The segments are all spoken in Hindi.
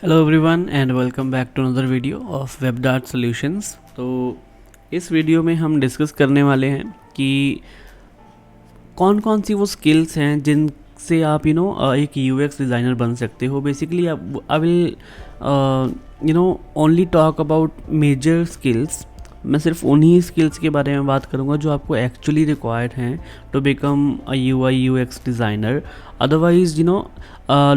Hello everyone and welcome back to another video of Web Dart Solutions. तो इस वीडियो में हम डिस्कस करने वाले हैं कि कौन कौन सी वो स्किल्स हैं जिनसे आप एक यूएक्स डिज़ाइनर बन सकते हो। Basically I will only talk about major skills. मैं सिर्फ उन्हीं स्किल्स के बारे में बात करूंगा जो आपको एक्चुअली रिक्वायर्ड हैं to become a UI UX designer. Otherwise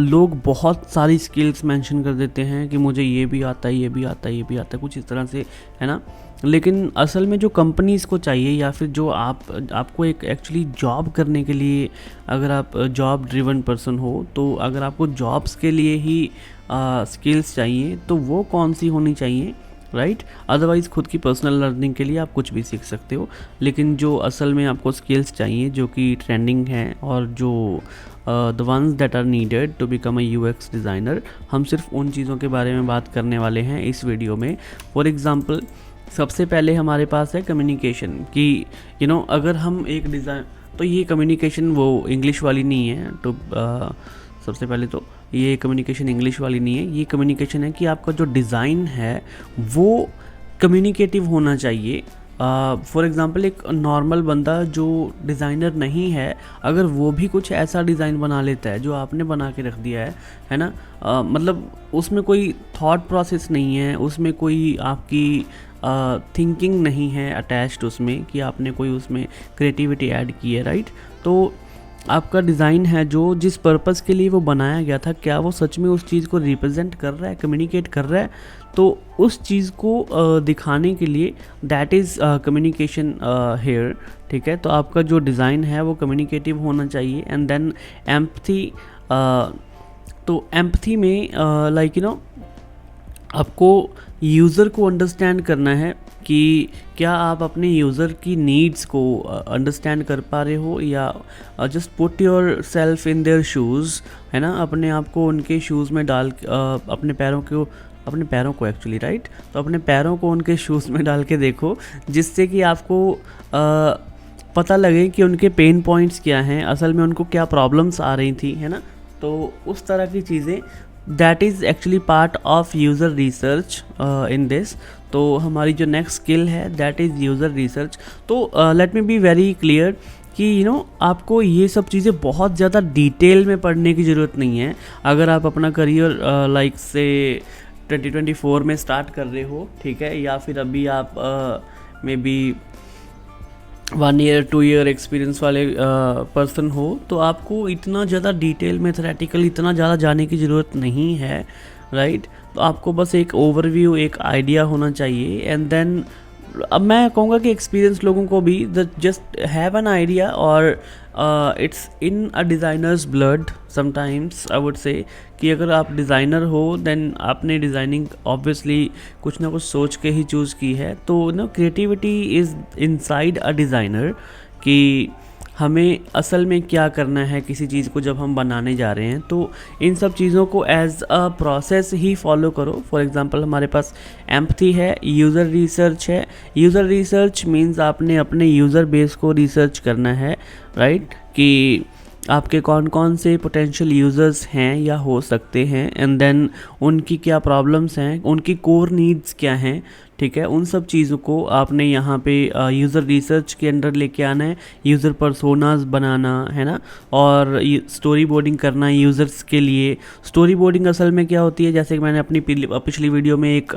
लोग बहुत सारी स्किल्स मेंशन कर देते हैं कि मुझे ये भी आता है, ये भी आता है, ये भी आता है, कुछ इस तरह से, है ना। लेकिन असल में जो कंपनीज़ को चाहिए या फिर जो आपको एक एक्चुअली जॉब करने के लिए, अगर आप जॉब ड्रिवन पर्सन हो, तो अगर आपको जॉब्स के लिए ही स्किल्स चाहिए तो वो कौन सी होनी चाहिए, राइट। अदरवाइज़ खुद की पर्सनल लर्निंग के लिए आप कुछ भी सीख सकते हो। लेकिन जो असल में आपको स्किल्स चाहिए जो कि ट्रेंडिंग हैं और जो the ones that are needed to become a UX designer, हम सिर्फ उन चीज़ों के बारे में बात करने वाले हैं इस वीडियो में। फॉर एग्ज़ाम्पल, सबसे पहले हमारे पास है कम्युनिकेशन कि अगर हम एक डिज़ाइन, तो ये कम्युनिकेशन वो इंग्लिश वाली नहीं है। तो सबसे पहले तो ये कम्युनिकेशन इंग्लिश वाली नहीं है, ये कम्युनिकेशन है कि आपका जो डिज़ाइन है वो कम्युनिकेटिव होना चाहिए। फॉर एग्ज़ाम्पल, एक नॉर्मल बंदा जो डिज़ाइनर नहीं है, अगर वो भी कुछ ऐसा डिज़ाइन बना लेता है जो आपने बना के रख दिया है ना, मतलब उसमें कोई थॉट प्रोसेस नहीं है, उसमें कोई आपकी थिंकिंग नहीं है अटैच्ड उसमें कि आपने कोई उसमें क्रिएटिविटी ऐड की है, राइट। तो आपका डिज़ाइन है जो जिस पर्पस के लिए वो बनाया गया था, क्या वो सच में उस चीज़ को रिप्रेजेंट कर रहा है, कम्युनिकेट कर रहा है, तो उस चीज़ को दिखाने के लिए दैट इज़ कम्युनिकेशन हेयर, ठीक है। तो आपका जो डिज़ाइन है वो कम्युनिकेटिव होना चाहिए। एंड देन एम्पथी, तो एम्पथी में आपको यूज़र को अंडरस्टैंड करना है कि क्या आप अपने यूज़र की नीड्स को अंडरस्टैंड कर पा रहे हो, या just put your self in their shoes, है ना। अपने आप को उनके शूज़ में डाल अपने पैरों को एक्चुअली, राइट। तो अपने पैरों को उनके शूज़ में डाल के देखो, जिससे कि आपको पता लगे कि उनके पेन पॉइंट्स क्या हैं, असल में उनको क्या प्रॉब्लम्स आ रही थी, है ना। तो उस तरह की चीज़ें, that is actually part of user research in this. तो हमारी जो नेक्स्ट स्किल है दैट इज़ यूज़र रिसर्च। तो let me be very clear कि आपको ये सब चीज़ें बहुत ज़्यादा डिटेल में पढ़ने की ज़रूरत नहीं है। अगर आप अपना करियर लाइक से 2024 में स्टार्ट कर रहे हो, ठीक है, या फिर अभी आप may be 1 year 2 year experience वाले पर्सन हो, तो आपको इतना ज़्यादा डिटेल में थ्योरेटिकल इतना ज़्यादा जाने की ज़रूरत नहीं है, राइट। तो आपको बस एक ओवरव्यू, एक आइडिया होना चाहिए। एंड देन अब मैं कहूँगा कि एक्सपीरियंस लोगों को भी जस्ट हैव एन आइडिया, और it's in a designers blood sometimes, I would say कि अगर आप डिज़ाइनर हो देन आपने डिज़ाइनिंग ऑब्वियसली कुछ ना कुछ सोच के ही चूज़ की है। तो creativity is inside a designer कि हमें असल में क्या करना है किसी चीज़ को जब हम बनाने जा रहे हैं, तो इन सब चीज़ों को एज अ प्रोसेस ही फॉलो करो। फॉर एग्जांपल, हमारे पास एम्पथी है, यूज़र रिसर्च है। यूज़र रिसर्च मींस आपने अपने यूज़र बेस को रिसर्च करना है, राइट, कि आपके कौन कौन से पोटेंशियल यूज़र्स हैं या हो सकते हैं, एंड देन उनकी क्या प्रॉब्लम्स हैं, उनकी कोर नीड्स क्या हैं, ठीक है। उन सब चीज़ों को आपने यहाँ पे यूज़र रिसर्च के अंदर लेके आना है। यूज़र पर्सोनास बनाना, है ना, और स्टोरी बोर्डिंग करना है यूज़र्स के लिए। स्टोरी बोर्डिंग असल में क्या होती है, जैसे कि मैंने अपनी पिछली वीडियो में एक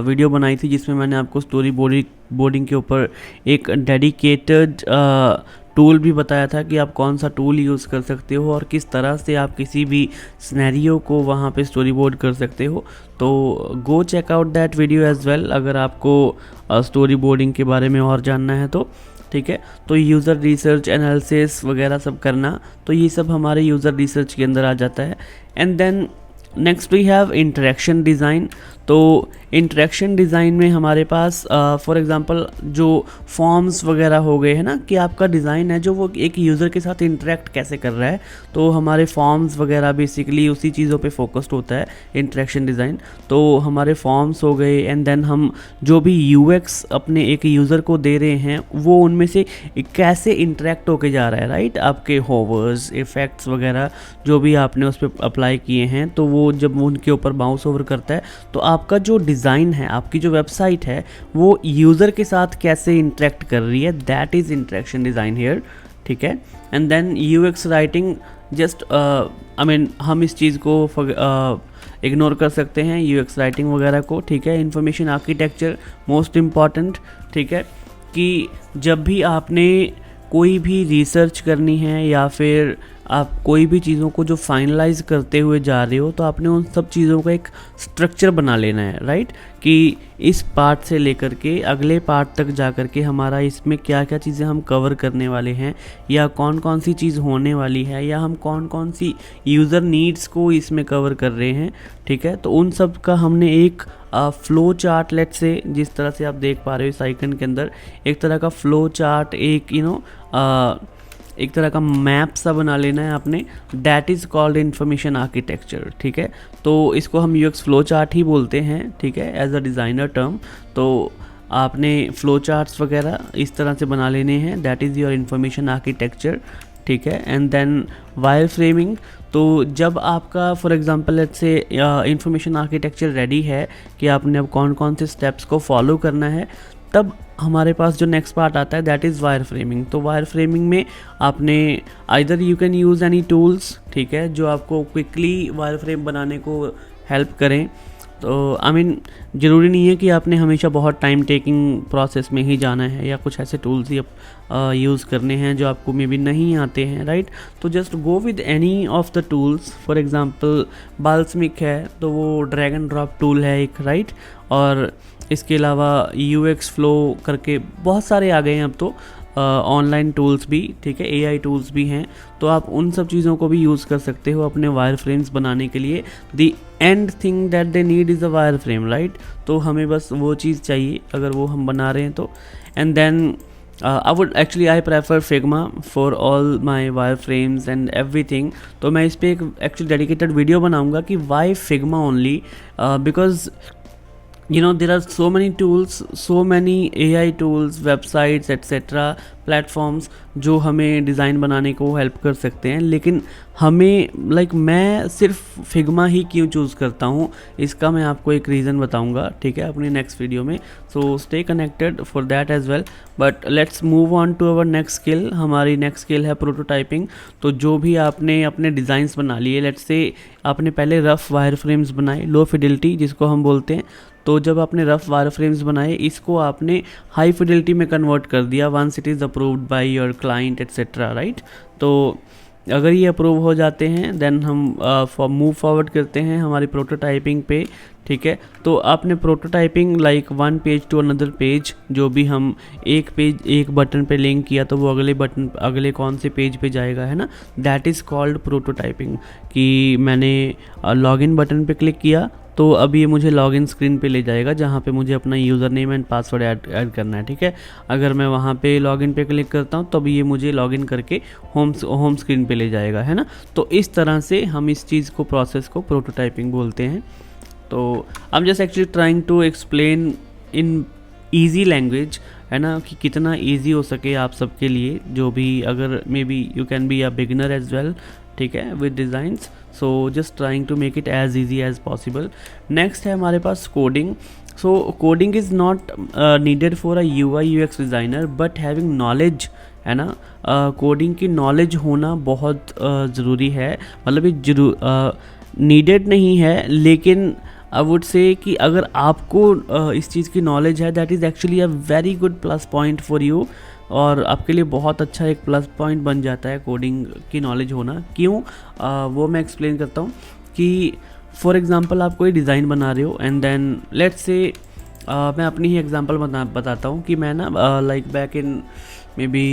वीडियो बनाई थी जिसमें मैंने आपको स्टोरी बोर्डिंग के ऊपर एक डेडिकेटेड टूल भी बताया था कि आप कौन सा टूल यूज़ कर सकते हो और किस तरह से आप किसी भी सिनेरियो को वहाँ पे स्टोरी बोर्ड कर सकते हो। तो go check out that video as well अगर आपको स्टोरी बोर्डिंग के बारे में और जानना है तो, ठीक है। तो यूज़र रिसर्च, एनालिसिस वगैरह सब करना, तो ये सब हमारे यूज़र रिसर्च के अंदर आ जाता है। And then next we have interaction design. तो इंटरेक्शन डिज़ाइन में हमारे पास फॉर एग्जांपल जो फॉर्म्स वगैरह हो गए हैं ना, कि आपका डिज़ाइन है जो वो एक यूज़र के साथ इंटरेक्ट कैसे कर रहा है, तो हमारे फॉर्म्स वगैरह बेसिकली उसी चीज़ों पे फोकस्ड होता है इंटरेक्शन डिज़ाइन। तो हमारे फॉर्म्स हो गए, एंड देन हम जो भी यूएक्स अपने एक यूज़र को दे रहे हैं वो उनमें से कैसे इंटरेक्ट होके जा रहा है, राइट। आपके होवर्स, इफ़ेक्ट्स वगैरह जो भी आपने उस पर अप्लाई किए हैं, तो वो जब उनके ऊपर बाउंस ओवर करता है तो आपका जो डिज़ाइन है, आपकी जो वेबसाइट है, वो यूज़र के साथ कैसे इंटरेक्ट कर रही है, that is interaction design here, ठीक है। And then UX writing, just I mean हम इस चीज़ को इग्नोर कर सकते हैं, यूएक्स राइटिंग वगैरह को, ठीक है। इंफॉर्मेशन आर्किटेक्चर मोस्ट इम्पॉर्टेंट, ठीक है, कि जब भी आपने कोई भी रिसर्च करनी है या फिर आप कोई भी चीज़ों को जो फाइनलाइज करते हुए जा रहे हो, तो आपने उन सब चीज़ों का एक स्ट्रक्चर बना लेना है, राइट। कि इस पार्ट से लेकर के अगले पार्ट तक जा कर के हमारा इसमें क्या क्या चीज़ें हम कवर करने वाले हैं, या कौन कौन सी चीज़ होने वाली है, या हम कौन कौन सी यूज़र नीड्स को इसमें कवर कर रहे हैं, ठीक है। तो उन सब का हमने एक फ्लो चार्ट, लेट से जिस तरह से आप देख पा रहे हो इस आइकन के अंदर, एक तरह का फ्लो चार्ट, एक एक तरह का मैप सा बना लेना है आपने, that is called information architecture, ठीक है। तो इसको हम यूएक्स फ्लो चार्ट ही बोलते हैं, ठीक है, एज अ डिज़ाइनर टर्म। तो आपने फ्लो चार्ट्स वगैरह इस तरह से बना लेने हैं, that is your information architecture, ठीक है। एंड देन वायर फ्रेमिंग, तो जब आपका for example let's say information architecture ready है कि आपने अब कौन कौन से स्टेप्स को फॉलो करना है, तब हमारे पास जो नेक्स्ट पार्ट आता है दैट इज़ वायर फ्रेमिंग। तो वायर फ्रेमिंग में आपने either you can use any tools, ठीक है, जो आपको क्विकली वायर फ्रेम बनाने को हेल्प करें। तो आई मीन ज़रूरी नहीं है कि आपने हमेशा बहुत टाइम टेकिंग प्रोसेस में ही जाना है, या कुछ ऐसे टूल्स ही यूज़ करने हैं जो आपको मे बी नहीं आते हैं, राइट। तो just go with any of the tools. For example balsamic है तो वो ड्रैग एंड ड्रॉप टूल है एक, राइट। और इसके अलावा यूएक्स फ्लो करके बहुत सारे आ गए हैं अब तो, ऑनलाइन टूल्स भी, ठीक है, एआई टूल्स भी हैं। तो आप उन सब चीज़ों को भी यूज़ कर सकते हो अपने वायर फ्रेम्स बनाने के लिए। The end thing that they need is a wire frame, right. तो हमें बस वो चीज़ चाहिए अगर वो हम बना रहे हैं तो। And then I prefer Figma for all my wireframes and everything। तो मैं इस पर एक एक्चुअली डेडिकेटेड वीडियो बनाऊंगा कि why Figma only, because you know there are so many tools, so many AI tools, websites etc platforms जो हमें डिज़ाइन बनाने को हेल्प कर सकते हैं, लेकिन हमें मैं सिर्फ फिग्मा ही क्यों चूज़ करता हूँ, इसका मैं आपको एक रीज़न बताऊँगा, ठीक है, अपनी नेक्स्ट वीडियो में। So stay connected for that as well. But let's move on to our next skill. हमारी नेक्स्ट स्किल है प्रोटोटाइपिंग। तो जो भी आपने अपने डिज़ाइंस बना लिए, लेट्स से आपने पहले रफ़ वायर फ्रेम्स बनाए, लो फिडिलिटी जिसको हम बोलते हैं। तो जब आपने रफ़ वायर फ्रेम्स बनाए, इसको आपने हाई फिडिलिटी में कन्वर्ट कर दिया once it is approved by your client etcetera, right. तो अगर ये अप्रूव हो जाते हैं देन हम मूव फॉरवर्ड करते हैं हमारी प्रोटोटाइपिंग पे, ठीक है। तो आपने prototyping one page to another page, जो भी हम एक बटन पे लिंक किया तो वो अगले कौन से पेज पे जाएगा, है ना, दैट इज़ कॉल्ड प्रोटोटाइपिंग। कि मैंने लॉगिन बटन पे क्लिक किया तो अब ये मुझे लॉगिन स्क्रीन पे ले जाएगा जहाँ पे मुझे अपना user name and password add करना है, ठीक है। अगर मैं वहाँ पे लॉगिन पे क्लिक करता हूँ तब ये मुझे लॉगिन करके होम स्क्रीन पे ले जाएगा, है ना। तो इस तरह से हम इस चीज़ को, प्रोसेस को प्रोटोटाइपिंग बोलते हैं। तो I am just actually trying to explain in easy language, है ना, कि कितना ईजी हो सके आप सबके लिए, जो भी अगर may be you can be a beginner as well, ठीक है, with designs. So just trying to make it as easy as possible. Next है हमारे पास coding. So coding is not needed for a UI UX designer but having knowledge, है ना। कोडिंग की नॉलेज होना बहुत ज़रूरी है, मतलब ये नीडेड नहीं है, लेकिन आई वुड से कि अगर आपको इस चीज़ की नॉलेज है that is actually a very good plus point for you, और आपके लिए बहुत अच्छा एक प्लस पॉइंट बन जाता है कोडिंग की नॉलेज होना। क्यों, वो मैं एक्सप्लेन करता हूँ। कि फॉर एग्ज़ाम्पल आप कोई डिज़ाइन बना रहे हो एंड देन लेट्स से मैं अपनी ही एग्ज़ाम्पल बताता हूँ कि मैं ना back in may be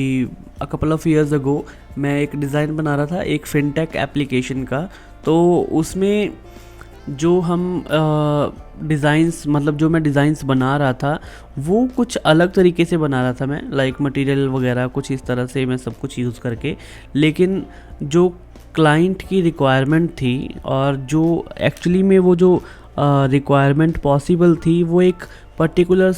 a couple of years ago मैं एक डिज़ाइन बना रहा था एक फिनटेक एप्लीकेशन का। तो उसमें जो हम डिज़ाइंस, मतलब जो मैं डिज़ाइंस बना रहा था वो कुछ अलग तरीके से बना रहा था मैं, लाइक मटेरियल वगैरह कुछ इस तरह से मैं सब कुछ यूज़ करके, लेकिन जो क्लाइंट की रिक्वायरमेंट थी और जो एक्चुअली में वो जो रिक्वायरमेंट पॉसिबल थी वो एक पर्टिकुलर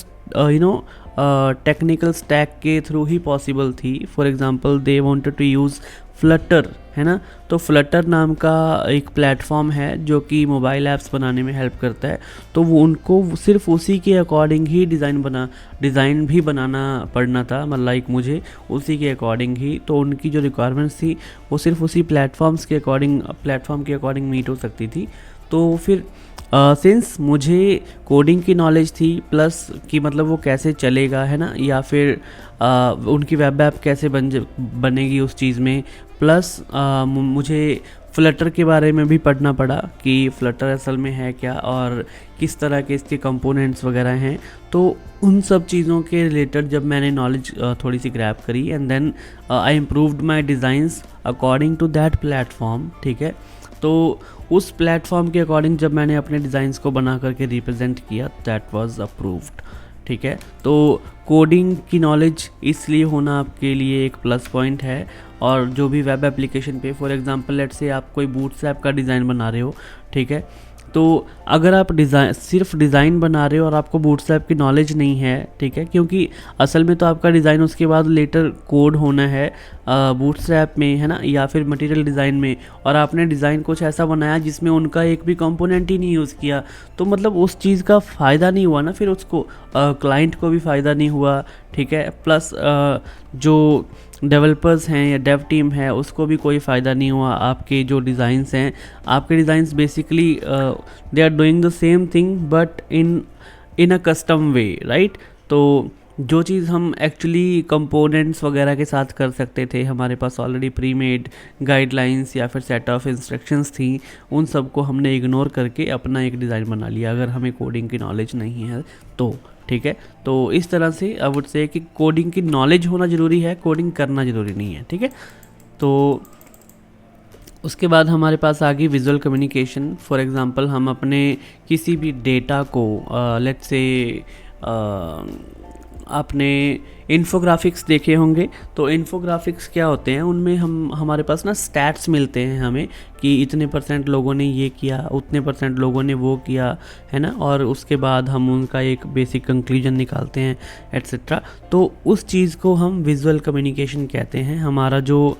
टेक्निकल स्टैक के थ्रू ही पॉसिबल थी। For example they wanted to use Flutter, है ना। तो फ्लटर नाम का एक प्लेटफॉर्म है जो कि मोबाइल ऐप्स बनाने में हेल्प करता है। तो वो उनको सिर्फ उसी के अकॉर्डिंग ही डिज़ाइन भी बनाना पड़ना था, मतलब लाइक मुझे उसी के अकॉर्डिंग ही। तो उनकी जो रिक्वायरमेंट्स थी वो सिर्फ उसी प्लेटफॉर्म के अकॉर्डिंग मीट हो सकती थी। तो फिर सिंस मुझे कोडिंग की नॉलेज थी प्लस कि मतलब वो कैसे चलेगा, है ना, या फिर उनकी वेब ऐप कैसे बनेगी उस चीज़ में, प्लस मुझे फ्लटर के बारे में भी पढ़ना पड़ा कि फ्लटर असल में है क्या और किस तरह के इसके कंपोनेंट्स वगैरह हैं। तो उन सब चीज़ों के रिलेटेड जब मैंने नॉलेज थोड़ी सी ग्रैब करी and then I improved my designs according to that platform, ठीक है। तो उस प्लेटफॉर्म के अकॉर्डिंग जब मैंने अपने डिज़ाइंस को बना करके रिप्रेजेंट किया, दैट वाज अप्रूव्ड, ठीक है। तो कोडिंग की नॉलेज इसलिए होना आपके लिए एक प्लस पॉइंट है। और जो भी वेब एप्लीकेशन पे, फॉर एग्जांपल लेट्स से आप कोई बूटस्ट्रैप का डिज़ाइन बना रहे हो, ठीक है, तो अगर आप सिर्फ डिज़ाइन बना रहे हो और आपको बूटस्ट्रैप की नॉलेज नहीं है, ठीक है, क्योंकि असल में तो आपका डिज़ाइन उसके बाद लेटर कोड होना है बूटस्ट्रैप में, है ना, या फिर मटेरियल डिज़ाइन में, और आपने डिज़ाइन कुछ ऐसा बनाया जिसमें उनका एक भी कंपोनेंट ही नहीं यूज़ किया, तो मतलब उस चीज़ का फ़ायदा नहीं हुआ ना, फिर उसको क्लाइंट को भी फ़ायदा नहीं हुआ, ठीक है, प्लस जो डेवलपर्स हैं या डेव टीम है उसको भी कोई फ़ायदा नहीं हुआ। आपके जो डिज़ाइंस हैं, आपके designs basically they are doing the same thing but in a custom way, right. तो जो चीज़ हम एक्चुअली कंपोनेंट्स वगैरह के साथ कर सकते थे, हमारे पास ऑलरेडी प्री मेड गाइडलाइंस या फिर सेट ऑफ इंस्ट्रक्शंस थी, उन सब को हमने इग्नोर करके अपना एक डिज़ाइन बना लिया, अगर हमें कोडिंग की नॉलेज नहीं है तो, ठीक है। तो इस तरह से आई वुड से कि कोडिंग की नॉलेज होना ज़रूरी है, कोडिंग करना ज़रूरी नहीं है, ठीक है। तो उसके बाद हमारे पास आ गई विजुअल कम्युनिकेशन। फॉर एग्ज़ाम्पल हम अपने किसी भी डेटा को लेट्स से आपने इन्फोग्राफिक्स देखे होंगे, तो इन्फोग्राफिक्स क्या होते हैं, उनमें हमारे पास ना स्टैट्स मिलते हैं हमें कि इतने % लोगों ने ये किया, उतने % लोगों ने वो किया, है ना, और उसके बाद हम उनका एक बेसिक कंक्लूजन निकालते हैं एट्सेट्रा। तो उस चीज़ को हम विजुअल कम्युनिकेशन कहते हैं। हमारा जो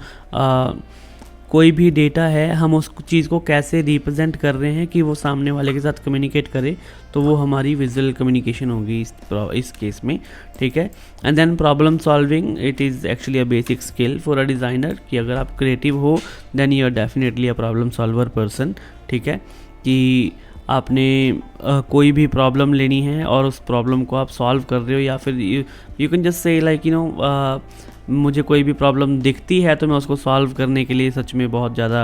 कोई भी डेटा है, हम उस चीज़ को कैसे रिप्रेजेंट कर रहे हैं कि वो सामने वाले के साथ कम्युनिकेट करे, तो वो हमारी विजुअल कम्युनिकेशन होगी इस केस में, ठीक है। And then problem solving, it is actually a basic skill for a designer, कि अगर आप क्रिएटिव हो then you are definitely a problem solver person, ठीक है, कि आपने कोई भी प्रॉब्लम लेनी है और उस प्रॉब्लम को आप सॉल्व कर रहे हो, या फिर you can just say like मुझे कोई भी प्रॉब्लम दिखती है तो मैं उसको सॉल्व करने के लिए सच में बहुत ज़्यादा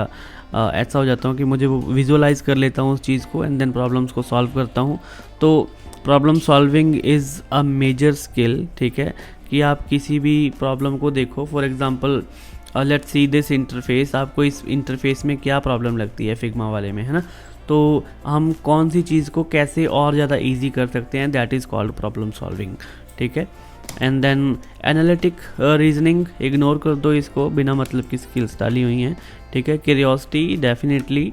ऐसा हो जाता हूँ कि मुझे वो विजुअलाइज कर लेता हूँ उस चीज़ को एंड देन प्रॉब्लम्स को सॉल्व करता हूँ। तो problem solving is a major skill, ठीक है, कि आप किसी भी प्रॉब्लम को देखो। For example let's see this interface, आपको इस इंटरफेस में क्या प्रॉब्लम लगती है फिग्मा वाले में, है ना, तो हम कौन सी चीज़ को कैसे और ज़्यादा ईजी कर सकते हैं, that is called problem solving, ठीक है। And then analytic reasoning, ignore कर दो इसको, बिना मतलब की स्किल्स डाली हुई हैं, ठीक है। क्यूरियोसिटी, डेफिनेटली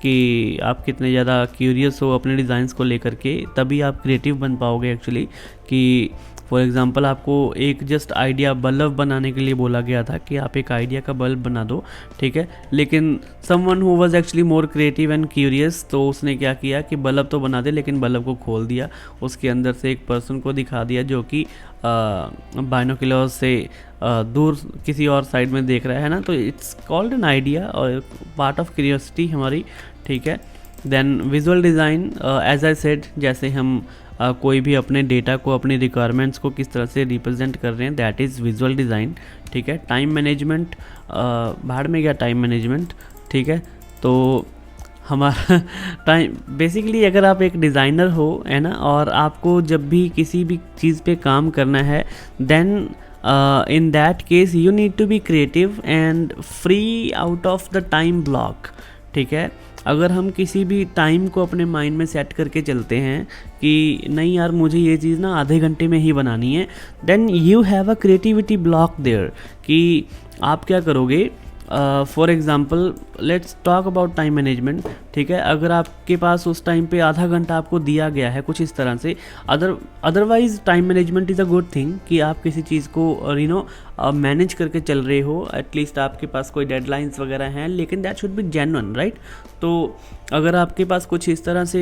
कि आप कितने ज़्यादा क्यूरियस हो अपने डिज़ाइंस को लेकर के, तभी आप क्रिएटिव बन पाओगे एक्चुअली। कि फॉर एग्ज़ाम्पल आपको एक जस्ट आइडिया बल्ब बनाने के लिए बोला गया था कि आप एक आइडिया का बल्ब बना दो, ठीक है, लेकिन someone who was actually more creative and curious, तो उसने क्या किया कि बल्ब तो बना दे लेकिन बल्ब को खोल दिया, उसके अंदर से एक पर्सन को दिखा दिया जो कि बाइनोकुलर्स से दूर किसी और साइड में देख रहा है ना। तो इट्स कॉल्ड एन आइडिया और पार्ट ऑफ क्यूरियोसिटी हमारी, ठीक है। Then visual design, as I said, जैसे हम कोई भी अपने डेटा को, अपनी रिक्वायरमेंट्स को किस तरह से रिप्रेजेंट कर रहे हैं, दैट इज़ विजुअल डिज़ाइन, ठीक है। टाइम मैनेजमेंट, भाड़ में गया टाइम मैनेजमेंट, ठीक है। तो हमारा टाइम बेसिकली, अगर आप एक डिज़ाइनर हो, है ना, और आपको जब भी किसी भी चीज़ पे काम करना है, then in that case you need to be creative and free out of the time block, ठीक है। अगर हम किसी भी टाइम को अपने माइंड में सेट करके चलते हैं कि नहीं यार मुझे ये चीज़ ना आधे घंटे में ही बनानी है, then you have a creativity block there कि आप क्या करोगे। For example let's talk about time management, ठीक है। अगर आपके पास उस टाइम पे आधा घंटा आपको दिया गया है कुछ इस तरह से, otherwise time management is a good thing कि आप किसी चीज़ को मैनेज करके चल रहे हो, एटलीस्ट आपके पास कोई डेडलाइंस वगैरह हैं, लेकिन that should B genuine, right. तो अगर आपके पास कुछ इस तरह से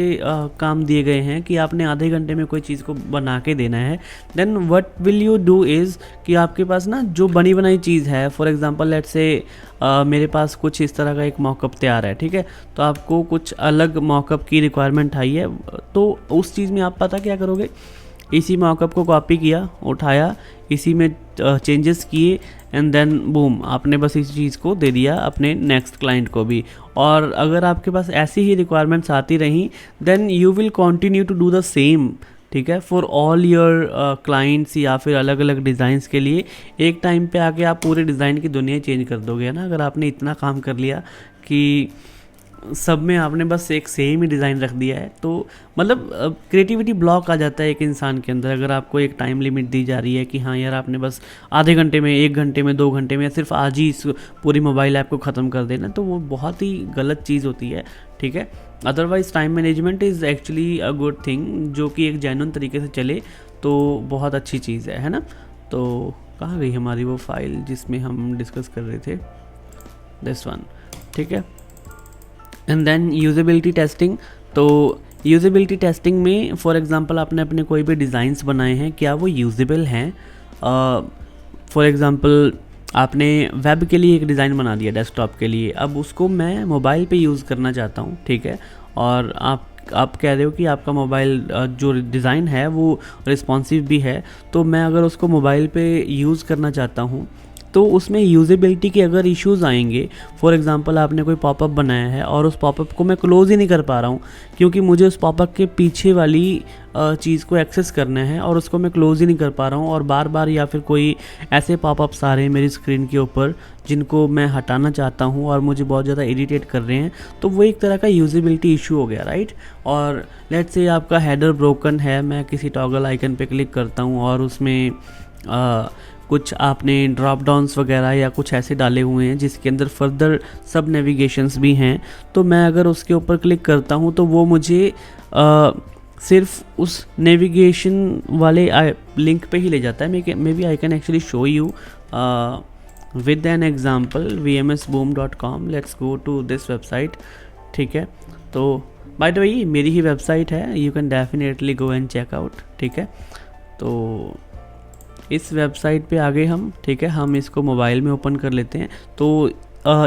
काम दिए गए हैं कि आपने आधे घंटे में कोई चीज़ को बना के देना है, then what will you do is कि आपके पास ना जो बनी बनाई चीज़ है, फॉर एग्जांपल लेट्स से मेरे पास कुछ इस तरह का एक मॉकअप तैयार है, ठीक है। तो आपको कुछ अलग मॉकअप की रिक्वायरमेंट आई है, तो उस चीज़ में आप पता क्या करोगे, इसी मॉकअप को कॉपी किया, उठाया, इसी में चेंजेस किए एंड देन बूम, आपने बस इस चीज़ को दे दिया अपने नेक्स्ट क्लाइंट को भी। और अगर आपके पास ऐसी ही रिक्वायरमेंट्स आती रहीं, then you will continue to do the same, ठीक है, फॉर ऑल योर क्लाइंट्स या फिर अलग अलग डिज़ाइंस के लिए। एक टाइम पे आके आप पूरे डिज़ाइन की दुनिया चेंज कर दोगे ना, अगर आपने इतना काम कर लिया कि सब में आपने बस एक सेम ही डिज़ाइन रख दिया है। तो मतलब क्रिएटिविटी ब्लॉक आ जाता है एक इंसान के अंदर, अगर आपको एक टाइम लिमिट दी जा रही है कि हाँ यार आपने बस आधे घंटे में, 1 घंटे में, 2 घंटे में, या सिर्फ आज ही इस पूरी मोबाइल ऐप को ख़त्म कर देना, तो वो बहुत ही गलत चीज़ होती है, ठीक है। Otherwise time management is actually a good thing, जो कि एक जेन्युइन तरीके से चले तो बहुत अच्छी चीज़ है ना। तो कहाँ गई हमारी वो फाइल जिसमें हम डिस्कस कर रहे थे, दिस वन, ठीक है। And then usability testing. तो यूजेबिलिटी टेस्टिंग में फॉर एग्जांपल आपने अपने कोई भी डिज़ाइंस बनाए हैं, क्या वो यूजेबल हैं। फॉर एग्जांपल आपने वेब के लिए एक डिज़ाइन बना दिया डेस्कटॉप के लिए, अब उसको मैं मोबाइल पे यूज़ करना चाहता हूँ, ठीक है। और आप कह रहे हो कि आपका मोबाइल जो डिज़ाइन है वो रिस्पॉन्सिव भी है, तो मैं अगर उसको मोबाइल पे यूज़ करना चाहता हूँ तो उसमें यूजेबिलिटी के अगर इश्यूज़ आएंगे, फॉर एग्जांपल आपने कोई पॉपअप बनाया है और उस पॉपअप को मैं क्लोज़ ही नहीं कर पा रहा हूँ क्योंकि मुझे उस पॉपअप के पीछे वाली चीज़ को एक्सेस करना है और उसको मैं क्लोज़ ही नहीं कर पा रहा हूँ, और बार बार या फिर कोई ऐसे पॉपअप्स आ रहे हैं मेरी स्क्रीन के ऊपर जिनको मैं हटाना चाहता हूँ और मुझे बहुत ज़्यादा इरिटेट कर रहे हैं, तो वो एक तरह का यूजेबिलिटी इशू हो गया, राइट। और लेट्स से आपका हेडर ब्रोकन है, मैं किसी टॉगल आइकन पे क्लिक करता हूँ और उसमें कुछ आपने ड्रॉप डाउन्स वगैरह या कुछ ऐसे डाले हुए हैं जिसके अंदर फर्दर सब नेविगेशंस भी हैं, तो मैं अगर उसके ऊपर क्लिक करता हूँ तो वो मुझे सिर्फ उस नेविगेशन वाले लिंक पे ही ले जाता है। Maybe I can actually show you with an example, vmsboom.com। Let's go to this website, ठीक है। तो बाय द वे मेरी ही वेबसाइट है, you can definitely go and check out, ठीक है। तो इस वेबसाइट पे आ गए हम, ठीक है। हम इसको मोबाइल में ओपन कर लेते हैं, तो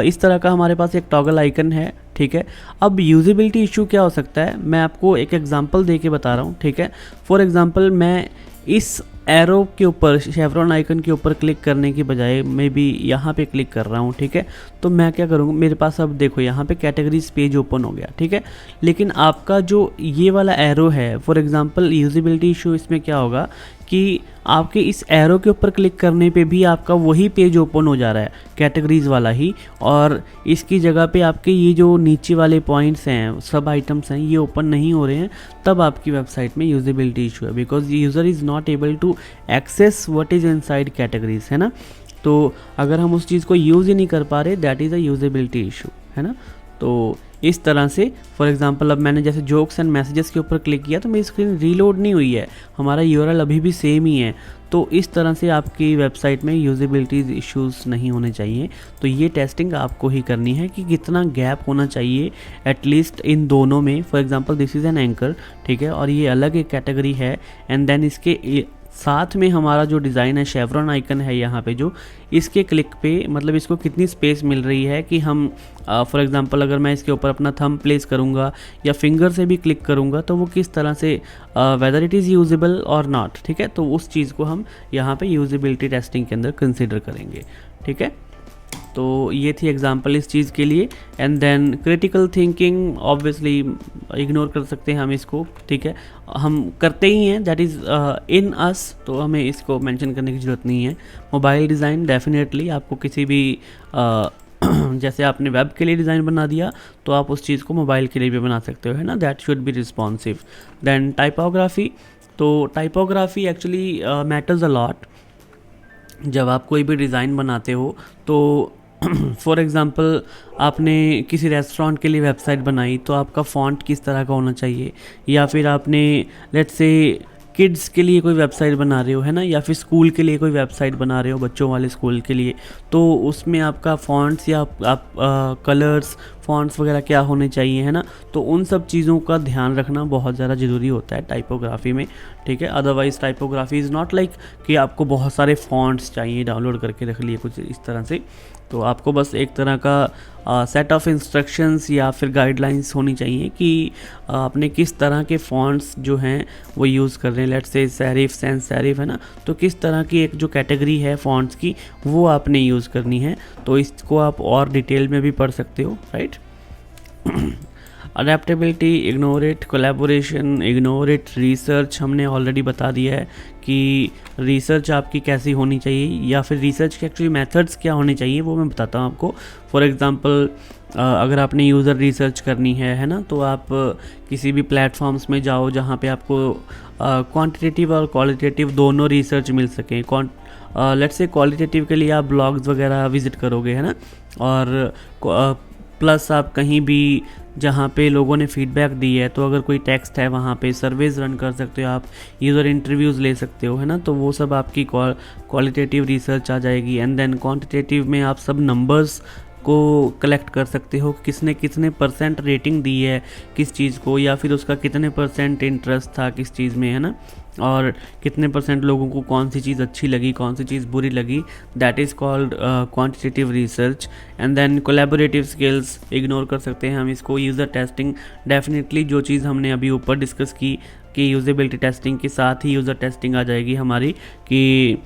इस तरह का हमारे पास एक टॉगल आइकन है, ठीक है। अब यूजेबिलिटी इशू क्या हो सकता है, मैं आपको एक एग्जांपल दे के बता रहा हूँ, ठीक है। फॉर एग्जांपल मैं इस एरो के ऊपर, शेवरॉन आइकन के ऊपर क्लिक करने की बजाय मैं भी यहाँ पे क्लिक कर रहा हूँ, ठीक है। तो मैं क्या करूँगा, मेरे पास अब देखो यहाँ पे कैटेगरीज पेज ओपन हो गया, ठीक है। लेकिन आपका जो ये वाला एरो है, फॉर एग्जांपल यूजेबिलिटी इशू इसमें क्या होगा कि आपके इस एरो के ऊपर क्लिक करने पे भी आपका वही पेज ओपन हो जा रहा है, कैटेगरीज वाला ही, और इसकी जगह पे आपके ये जो नीचे वाले पॉइंट्स हैं, सब आइटम्स हैं, ये ओपन नहीं हो रहे हैं, तब आपकी वेबसाइट में यूजेबिलिटी इशू है, because user is not able to access what is inside categories, है ना। तो अगर हम उस चीज़ को यूज़ ही नहीं कर पा रहे, that is a usability issue, है ना। तो इस तरह से फॉर एग्जांपल अब मैंने जैसे जोक्स एंड मैसेजेस के ऊपर क्लिक किया तो मेरी स्क्रीन रीलोड नहीं हुई है, हमारा यूआरएल अभी भी सेम ही है। तो इस तरह से आपकी वेबसाइट में यूजेबिलिटी इश्यूज़ नहीं होने चाहिए। तो ये टेस्टिंग आपको ही करनी है कि कितना गैप होना चाहिए एटलीस्ट इन दोनों में। For example this is an anchor, ठीक है, और ये अलग एक कैटेगरी है, एंड देन इसके साथ में हमारा जो डिज़ाइन है, शेवरॉन आइकन है यहाँ पे जो, इसके क्लिक पे मतलब इसको कितनी स्पेस मिल रही है कि हम फॉर एग्जांपल अगर मैं इसके ऊपर अपना थंब प्लेस करूँगा या फिंगर से भी क्लिक करूँगा तो वो किस तरह से वेदर इट इज़ यूजेबल और नॉट, ठीक है। तो उस चीज़ को हम यहाँ पे यूजेबिलिटी टेस्टिंग के अंदर कंसिडर करेंगे, ठीक है। तो ये थी एग्जांपल इस चीज़ के लिए। And then critical thinking obviously ignore कर सकते हैं हम इसको, ठीक है, हम करते ही हैं, दैट इज़ इन अस, तो हमें इसको मेंशन करने की ज़रूरत नहीं है। मोबाइल डिज़ाइन डेफिनेटली आपको किसी भी जैसे आपने वेब के लिए डिज़ाइन बना दिया तो आप उस चीज़ को मोबाइल के लिए भी बना सकते हो, है ना, that should be responsive. Then typography, तो typography actually matters a lot. जब आप कोई भी डिज़ाइन बनाते हो तो फॉर एग्ज़ाम्पल आपने किसी रेस्टोरेंट के लिए वेबसाइट बनाई तो आपका फ़ॉन्ट किस तरह का होना चाहिए, या फिर आपने लेट्स से किड्स के लिए कोई वेबसाइट बना रहे हो, है ना, या फिर स्कूल के लिए कोई वेबसाइट बना रहे हो, बच्चों वाले स्कूल के लिए, तो उसमें आपका फ़ॉन्ट्स या आप कलर्स फ़ॉन्ट्स वगैरह क्या होने चाहिए, है ना, तो उन सब चीज़ों का ध्यान रखना बहुत ज़्यादा ज़रूरी होता है टाइपोग्राफी में, ठीक है। Otherwise typography is not like कि आपको बहुत सारे फ़ॉन्ट्स चाहिए डाउनलोड करके रख लिए कुछ इस तरह से। तो आपको बस एक तरह का सेट ऑफ इंस्ट्रक्शंस या फिर गाइडलाइंस होनी चाहिए कि आपने किस तरह के फ़ॉन्ट्स जो हैं वो यूज़ कर रहे हैं, let's say serif, sans serif, है ना, तो किस तरह की एक जो कैटेगरी है फ़ॉन्ट्स की वो आपने यूज़ करनी है। तो इसको आप और डिटेल में भी पढ़ सकते हो, right. Adaptability, ignore it, collaboration, ignore it, research हमने ऑलरेडी बता दिया है कि रिसर्च आपकी कैसी होनी चाहिए, या फिर रिसर्च के एक्चुअली मेथड्स क्या होने चाहिए वो मैं बताता हूँ आपको। फॉर एग्ज़ाम्पल अगर आपने यूज़र रिसर्च करनी है ना, तो आप किसी भी प्लेटफॉर्म्स में जाओ जहाँ पे आपको क्वांटिटेटिव और क्वालिटेटिव दोनों रिसर्च मिल सकें। लेट्स से क्वालिटेटिव के लिए आप ब्लॉग्स वगैरह विज़िट करोगे, है ना, और प्लस आप कहीं भी जहाँ पे लोगों ने फीडबैक दी है तो अगर कोई टेक्स्ट है वहाँ पे सर्वेज़ रन कर सकते हो आप, यूज़र इंटरव्यूज़ ले सकते हो, है ना, तो वो सब आपकी क्वालिटेटिव रिसर्च आ जाएगी। एंड देन क्वांटिटेटिव में आप सब नंबर्स को कलेक्ट कर सकते हो, किसने कितने % रेटिंग दी है किस चीज़ को, या फिर उसका कितने % इंटरेस्ट था किस चीज़ में, है ना, और कितने % लोगों को कौन सी चीज़ अच्छी लगी, कौन सी चीज़ बुरी लगी। That is called quantitative research. And then collaborative skills ignore कर सकते हैं हम इसको। यूज़र टेस्टिंग, डेफिनेटली जो चीज़ हमने अभी ऊपर डिस्कस की कि यूजेबिलिटी टेस्टिंग के साथ ही यूज़र टेस्टिंग आ जाएगी हमारी, कि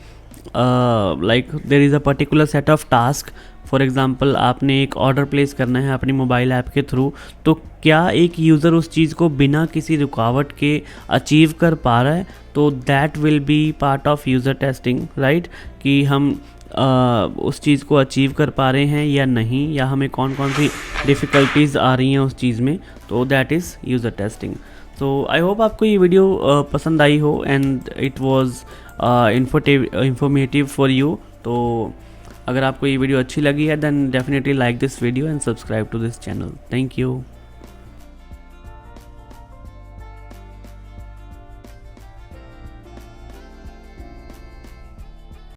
like there is a particular set of task. For example आपने एक ऑर्डर प्लेस करना है अपनी मोबाइल ऐप के थ्रू, तो क्या एक यूज़र उस चीज़ को बिना किसी रुकावट के अचीव कर पा रहा है, तो that will be part of user testing, right, कि हम उस चीज़ को अचीव कर पा रहे हैं या नहीं, या हमें कौन कौन सी डिफ़िकल्टीज़ आ रही हैं उस चीज़ में, तो दैट इज़ यूज़र टेस्टिंग। तो आई होप आपको ये वीडियो पसंद आई हो and it was informative for you. तो अगर आपको ये वीडियो अच्छी लगी है then definitely like this video and subscribe to this channel. Thank you.